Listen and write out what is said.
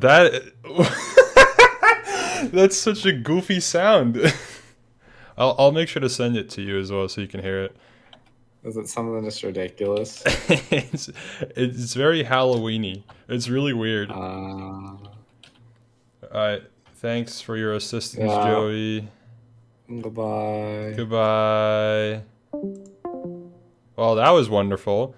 That that's such a goofy sound. I'll make sure to send it to you as well so you can hear it. Is it something just ridiculous? It's very Halloweeny. It's really weird. Uh, Alright, thanks for your assistance, yeah. Joey. Goodbye. Goodbye. Well, that was wonderful.